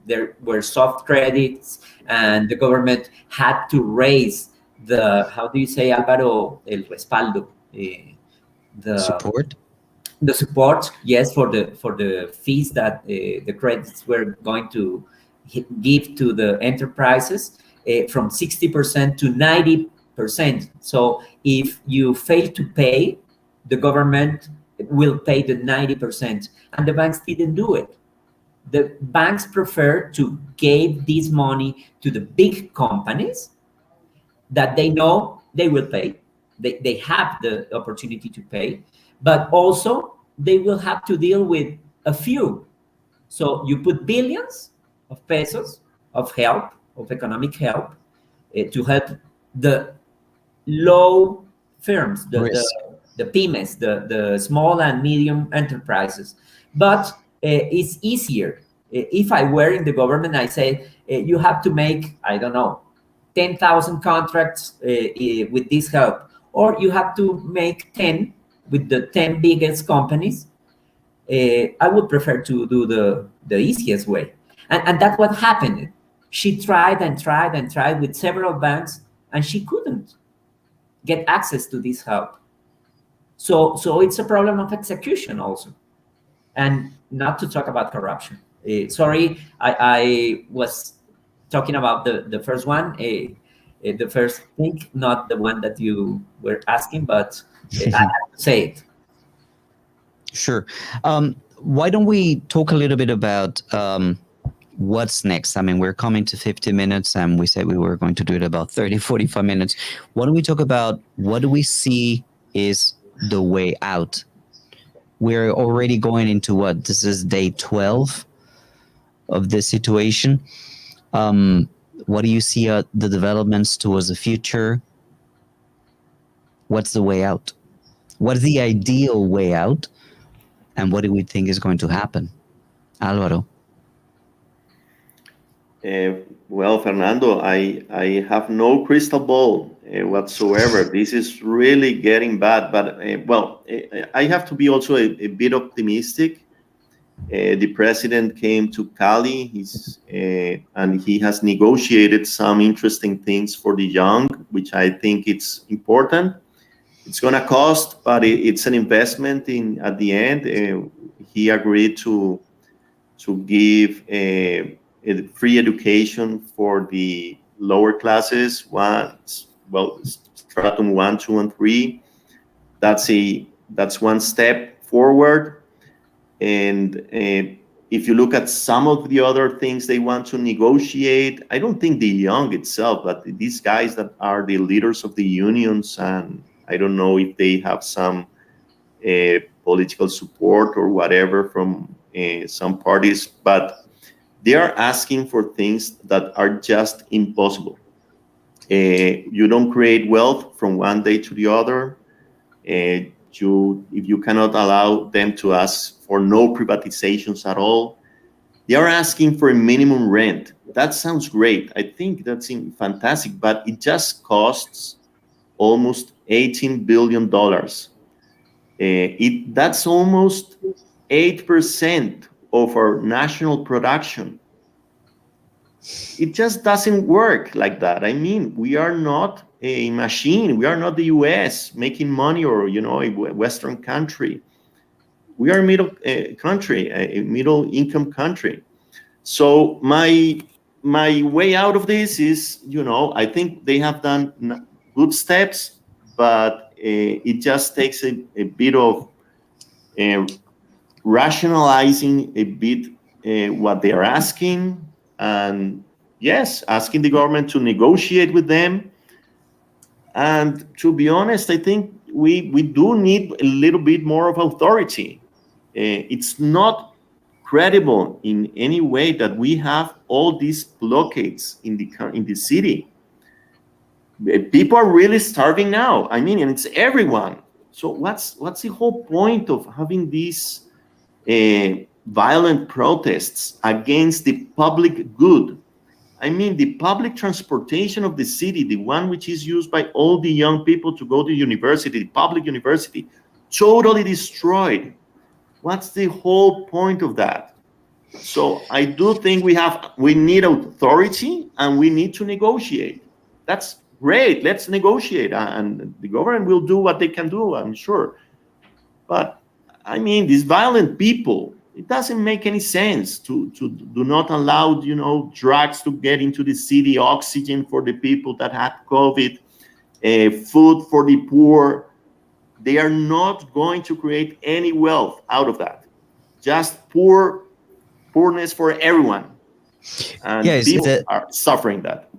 There were soft credits, and the government had to raise the, how do you say, Alvaro, el respaldo, the Support. The support, yes, for the fees that the credits were going to give to the enterprises, from 60% to 90%. So if you fail to pay, the government will pay the 90%, and the banks didn't do it. The banks prefer to give this money to the big companies that they know they will pay. They have the opportunity to pay, but also they will have to deal with a few. So you put billions of pesos of help, of economic help, to help the low firms, the pymes, the small and medium enterprises. But it's easier. If I were in the government, I say you have to make, I don't know, 10,000 contracts with this help, or you have to make 10 with the 10 biggest companies. I would prefer to do the easiest way. And that's what happened. She tried and tried and tried with several banks, and she couldn't get access to this help. So it's a problem of execution also. And not to talk about corruption. Sorry, I was talking about the first one. the first thing, not the one that you were asking, but I have to say it. Sure. Why don't we talk a little bit about what's next? I mean, we're coming to 50 minutes and we said we were going to do it about 30, 45 minutes. Why don't we talk about what do we see is the way out? We're already going into what? This is day 12 of this situation. What do you see the developments towards the future? What's the way out? What is the ideal way out? And what do we think is going to happen? Alvaro. Well, Fernando, I have no crystal ball whatsoever. This is really getting bad. But, I have to be also a bit optimistic. The president came to Cali, and he has negotiated some interesting things for the young, which I think it's important. It's going to cost, but it's an investment at the end. He agreed to give a free education for the lower classes, stratum 1, 2, and 3. That's one step forward. And if you look at some of the other things they want to negotiate, I don't think the young itself, but these guys that are the leaders of the unions, and I don't know if they have some political support or whatever from some parties, but they are asking for things that are just impossible. You don't create wealth from one day to the other. If you cannot allow them to ask for no privatizations at all, they are asking for a minimum rent. That sounds great. I think that's fantastic, but it just costs almost $18 billion. That's almost 8% of our national production. It just doesn't work like that. I mean, we are not a machine. We are not the US making money, or a Western country. We are a middle country, a middle income country. So my way out of this is, I think they have done good steps, but it just takes a bit of rationalizing a bit what they are asking, and yes, asking the government to negotiate with them. And to be honest, I think we do need a little bit more of authority. It's not credible in any way that we have all these blockades in the city. People are really starving now. I mean, and it's everyone. So what's the whole point of having these violent protests against the public good? I mean, the public transportation of the city, the one which is used by all the young people to go to university, the public university, totally destroyed. What's the whole point of that? So I do think we need authority, and we need to negotiate. That's great. Let's negotiate, and the government will do what they can do, I'm sure. But I mean, these violent people, it doesn't make any sense to do not allow, drugs to get into the city, oxygen for the people that had COVID, food for the poor. They are not going to create any wealth out of that. Just poorness for everyone. And people are suffering that.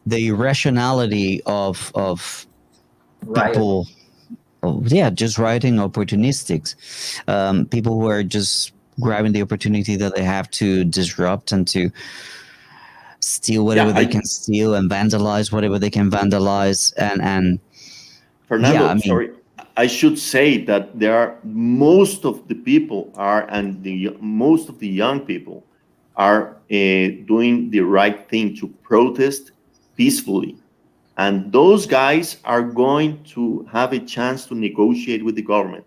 The irrationality of people, just rioting, opportunistics. People who are just grabbing the opportunity that they have to disrupt and to steal whatever they can steal, and vandalize whatever they can vandalize. And Fernando, sorry, I should say that most of the people most of the young people are doing the right thing to protest peacefully. And those guys are going to have a chance to negotiate with the government.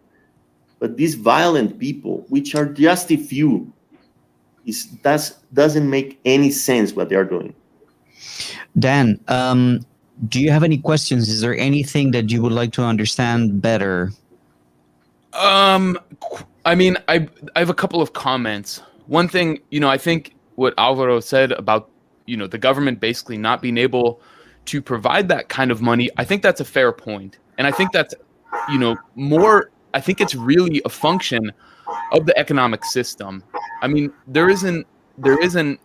But these violent people, which are just a few, doesn't make any sense what they are doing. Dan, do you have any questions? Is there anything that you would like to understand better? I mean, I have a couple of comments. One thing, I think what Alvaro said about, the government basically not being able to provide that kind of money, I think that's a fair point. And I think that's, more, I think it's really a function of the economic system. I mean, there is an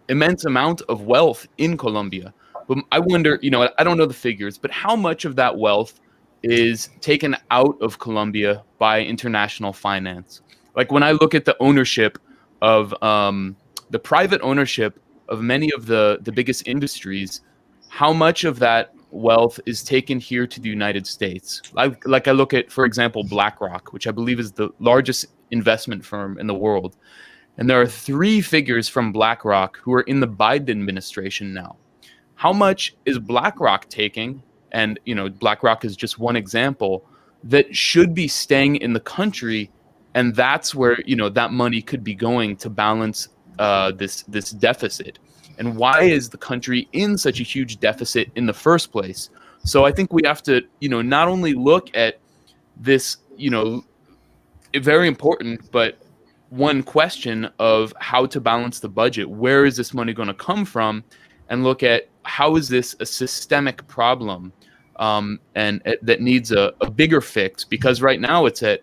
immense amount of wealth in Colombia, but I wonder, I don't know the figures, but how much of that wealth is taken out of Colombia by international finance? Like when I look at the ownership of the private ownership of many of the biggest industries, how much of that wealth is taken here to the United States? Like I look at, for example, BlackRock, which I believe is the largest investment firm in the world. And there are 3 figures from BlackRock who are in the Biden administration now. How much is BlackRock taking? And, BlackRock is just one example that should be staying in the country. And that's where, that money could be going to balance this deficit. And why is the country in such a huge deficit in the first place? So I think we have to, not only look at this, very important, but one question of how to balance the budget. Where is this money going to come from? And look at how is this a systemic problem and that needs a bigger fix? Because right now it's at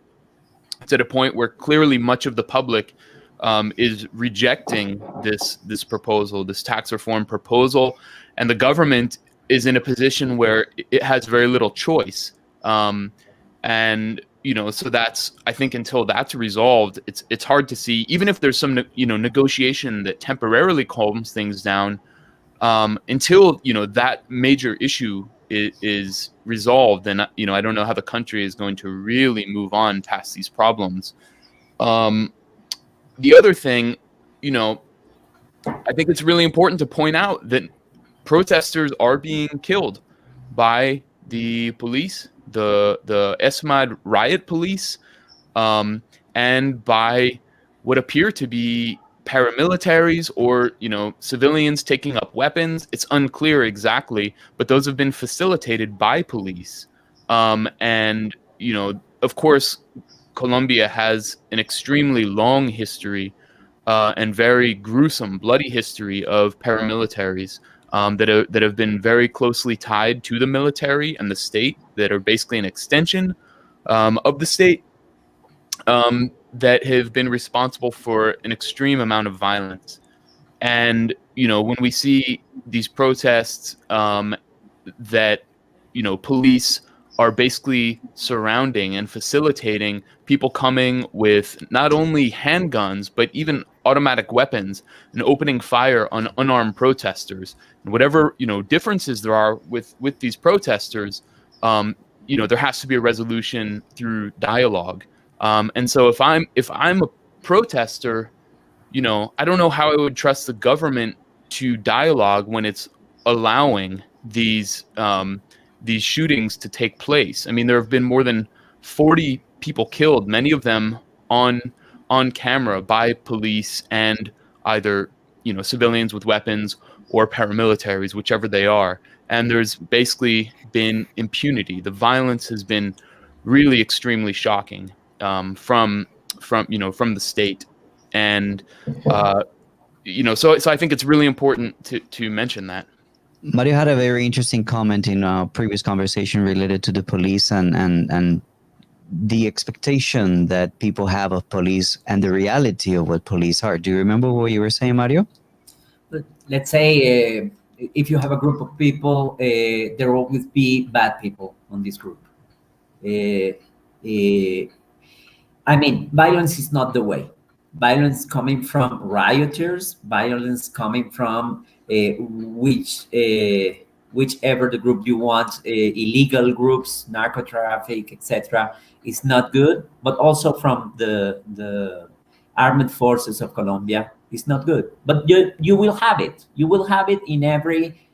a point where clearly much of the public is rejecting this proposal, this tax reform proposal, and the government is in a position where it has very little choice. So that's, I think, until that's resolved, it's hard to see, even if there's some negotiation that temporarily calms things down, until that major issue is resolved. And I don't know how the country is going to really move on past these problems. The other thing, I think it's really important to point out that protesters are being killed by the police, the ESMAD riot police, and by what appear to be paramilitaries or civilians taking up weapons. It's unclear exactly, but those have been facilitated by police. And of course, Colombia has an extremely long history and very gruesome, bloody history of paramilitaries that have been very closely tied to the military and the state, that are basically an extension of the state, that have been responsible for an extreme amount of violence. And when we see these protests that police are basically surrounding and facilitating people coming with not only handguns, but even automatic weapons and opening fire on unarmed protesters. And whatever, differences there are with these protesters, there has to be a resolution through dialogue. And so if I'm a protester, I don't know how I would trust the government to dialogue when it's allowing these shootings to take place. I mean, there have been more than 40 people killed, many of them on camera by police and either civilians with weapons or paramilitaries, whichever they are. And there's basically been impunity. The violence has been really extremely shocking from the state. And so I think it's really important to mention that. Mario had a very interesting comment in a previous conversation related to the police and the expectation that people have of police and the reality of what police are. Do you remember what you were saying, Mario? Let's say if you have a group of people, there will always be bad people on this group. I mean, violence is not the way. Violence coming from rioters, violence coming from whichever the group you want, illegal groups, narco traffic, etc., is not good. But also from the armed forces of Colombia is not good. But you will have it. You will have it in every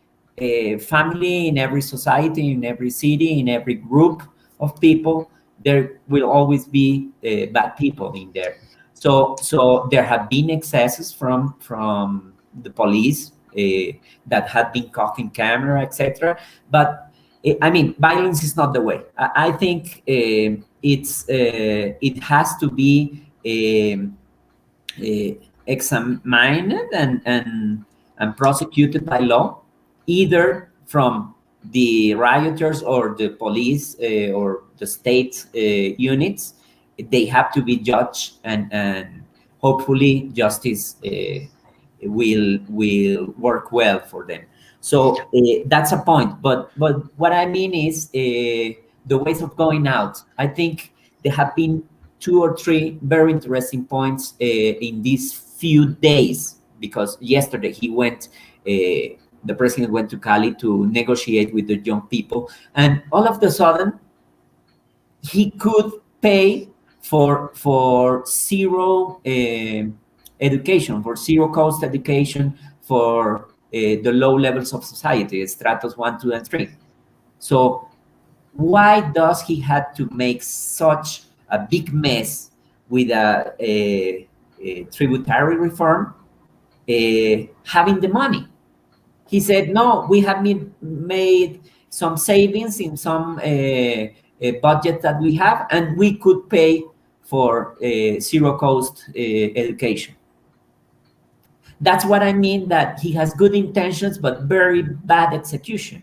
family, in every society, in every city, in every group of people. There will always be bad people in there. So there have been excesses from the police that had been caught in camera, etc. But I mean, violence is not the way. I think it has to be examined and prosecuted by law, either from the rioters or the police or the state units, they have to be judged, and hopefully justice will work well for them. So that's a point. But what I mean is the ways of going out. I think there have been 2 or 3 very interesting points in these few days, because yesterday he went. The president went to Cali to negotiate with the young people, and all of a sudden, he could pay for zero education, for zero cost education for the low levels of society, stratus 1, 2, and 3. So why does he have to make such a big mess with a tributary reform, having the money? He said, no, we have made some savings in some budget that we have, and we could pay for zero cost education. That's what I mean, that he has good intentions, but very bad execution.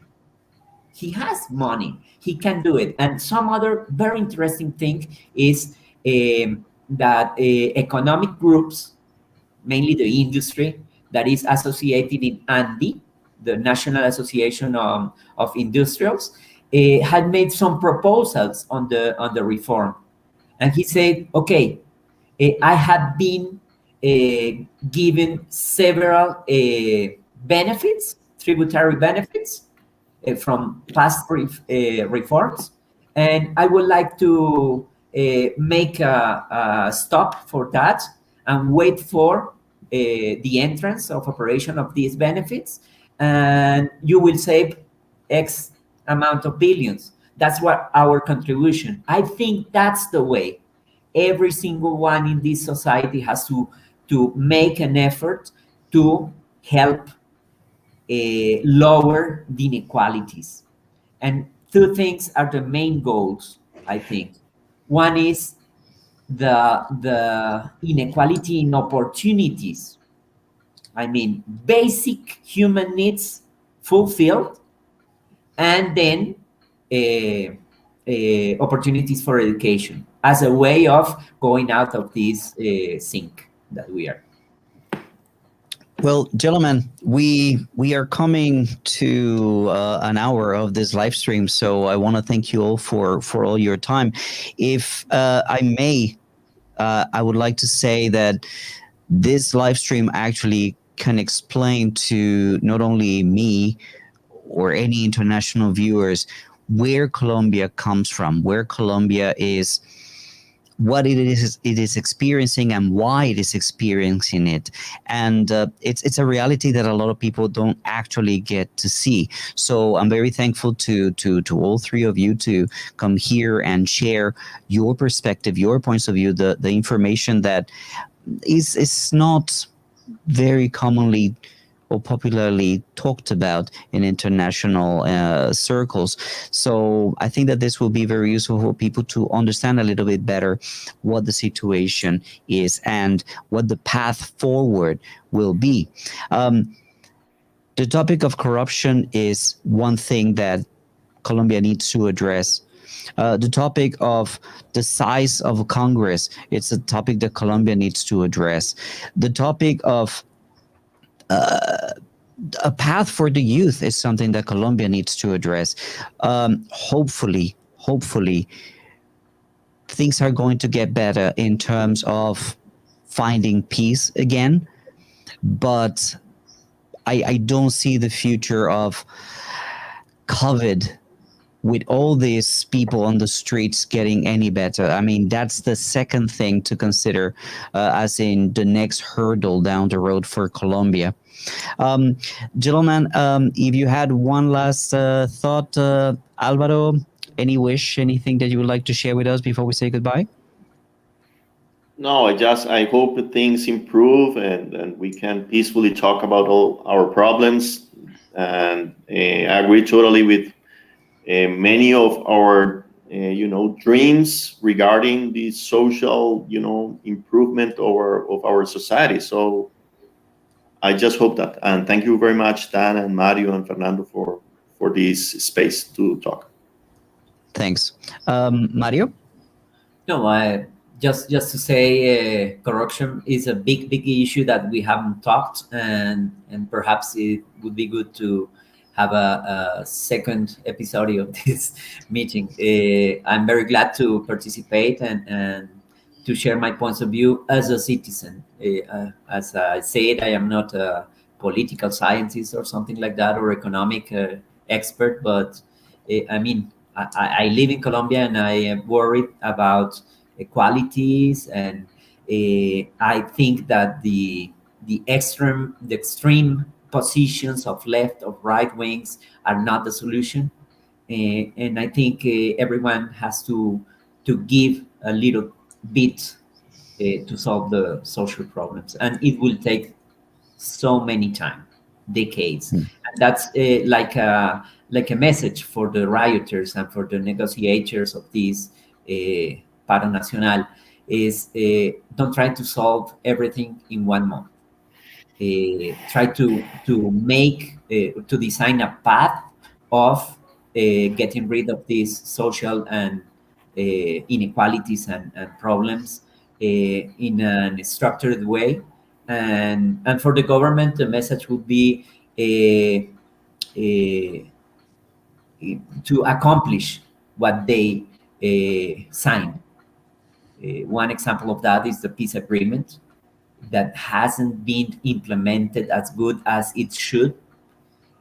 He has money, he can do it. And some other very interesting thing is that economic groups, mainly the industry that is associated in ANDI, the National Association of Industrials, had made some proposals on the reform. And he said, okay, I have been given several benefits, tributary benefits from past reforms, and I would like to make a stop for that and wait for the entrance of operation of these benefits, and you will save X amount of billions. That's what our contribution. I think that's the way. Every single one in this society has to make an effort to help lower the inequalities. And 2 things are the main goals, I think. One is the inequality in opportunities. I mean, basic human needs fulfilled, and then opportunities for education as a way of going out of this sink that we are. Well, gentlemen, we are coming to an hour of this live stream, so I want to thank you all for all your time. If I may, I would like to say that this live stream actually can explain to not only me or any international viewers where Colombia comes from, where Colombia is, what it is experiencing, and why it is experiencing it. And it's a reality that a lot of people don't actually get to see. So I'm very thankful to all 3 of you to come here and share your perspective, your points of view, the information that is not very commonly or popularly talked about in international circles. So I think that this will be very useful for people to understand a little bit better what the situation is and what the path forward will be. The topic of corruption is one thing that Colombia needs to address. The topic of the size of Congress, it's a topic that Colombia needs to address. The topic of a path for the youth is something that Colombia needs to address. Hopefully, things are going to get better in terms of finding peace again. But I don't see the future of COVID with all these people on the streets getting any better. I mean, that's the second thing to consider as in the next hurdle down the road for Colombia. Gentlemen, if you had one last thought, Alvaro, any wish, anything that you would like to share with us before we say goodbye? No, I hope that things improve and we can peacefully talk about all our problems. And I agree totally with many of our dreams regarding the social improvement of our society. So I just hope that, and thank you very much, Dan and Mario and Fernando, for for this space to talk. Thanks. Mario? No, just to say, corruption is a big issue that we haven't talked, and perhaps it would be good to have a second episode of this meeting. I'm very glad to participate and to share my points of view as a citizen. As I said, I am not a political scientist or something like that, or economic expert, but I mean, I live in Colombia, and I am worried about equalities, and I think that the extreme positions of left or right wings are not the solution, and I think everyone has to give a little bit to solve the social problems, and it will take so many time, decades. And that's like a message for the rioters and for the negotiators of this paro nacional is don't try to solve everything in 1 month. Try to make to design a path of getting rid of these social and inequalities and problems in a structured way. And for the government, the message would be to accomplish what they signed. One example of that is the peace agreement that hasn't been implemented as good as it should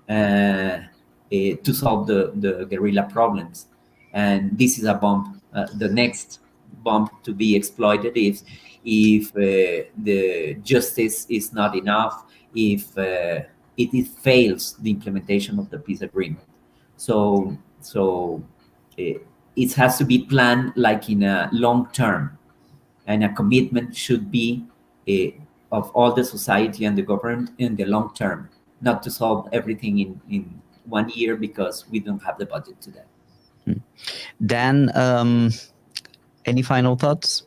to solve the guerrilla problems. And this is a bomb, the next bomb to be exploited if the justice is not enough, if it fails the implementation of the peace agreement. So it has to be planned like in a long term, and a commitment should be of all the society and the government in the long term, not to solve everything in 1 year because we don't have the budget to that. Dan, any final thoughts?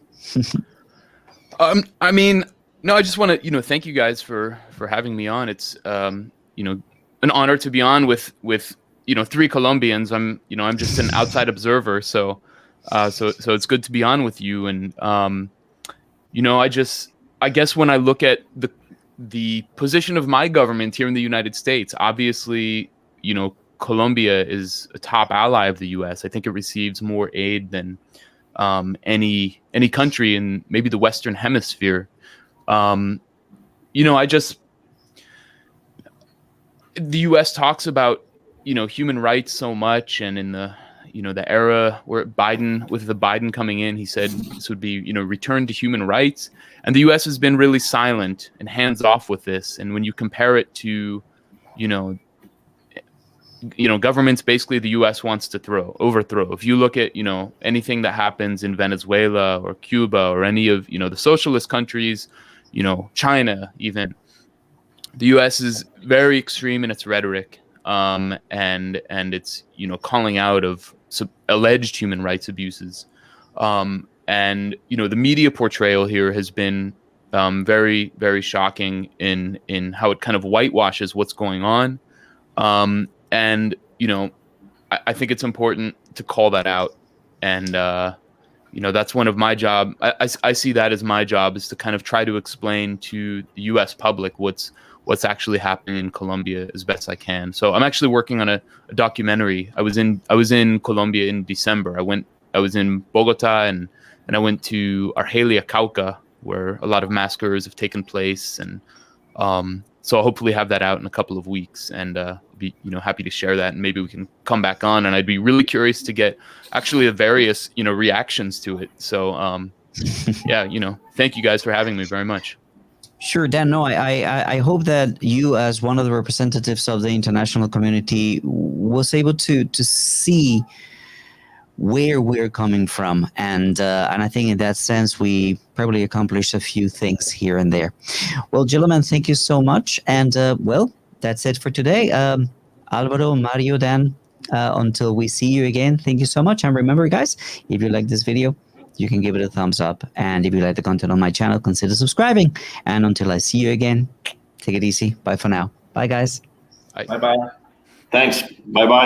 I mean, no, I just want to, thank you guys for having me on. It's, an honor to be on with 3 Colombians. I'm just an outside observer. So it's good to be on with you. And, I guess when I look at the position of my government here in the United States, obviously, Colombia is a top ally of the U.S. I think it receives more aid than any country in maybe the Western Hemisphere. The U.S. talks about human rights so much, and in the the era where Biden coming in, he said this would be return to human rights, and the U.S. has been really silent and hands off with this. And when you compare it to governments basically the U.S. wants to overthrow. If you look at anything that happens in Venezuela or Cuba or any of the socialist countries, China even, the U.S. is very extreme in its rhetoric, and it's calling out of alleged human rights abuses, and the media portrayal here has been very, very shocking in how it kind of whitewashes what's going on. And I think it's important to call that out, and that's one of my job. I see that as my job, is to kind of try to explain to the U.S. public what's actually happening in Colombia as best I can. So I'm actually working on a documentary. I was in Colombia in December. I was in Bogota, and I went to Argelia, Cauca, where a lot of massacres have taken place, and so I'll hopefully have that out in a couple of weeks, and be happy to share that, and maybe we can come back on. And I'd be really curious to get actually the various reactions to it. So thank you guys for having me very much. Sure, Dan. No, I hope that you, as one of the representatives of the international community, was able to see where we're coming from, and I think in that sense we probably accomplished a few things here and there. Well, gentlemen, thank you so much, and well, that's it for today. Alvaro, Mario, Dan, until we see you again, thank you so much. And remember, guys, if you like this video, you can give it a thumbs up, and if you like the content on my channel, consider subscribing. And until I see you again, take it easy. Bye for now. Bye, guys. Bye. Thanks. Bye-bye.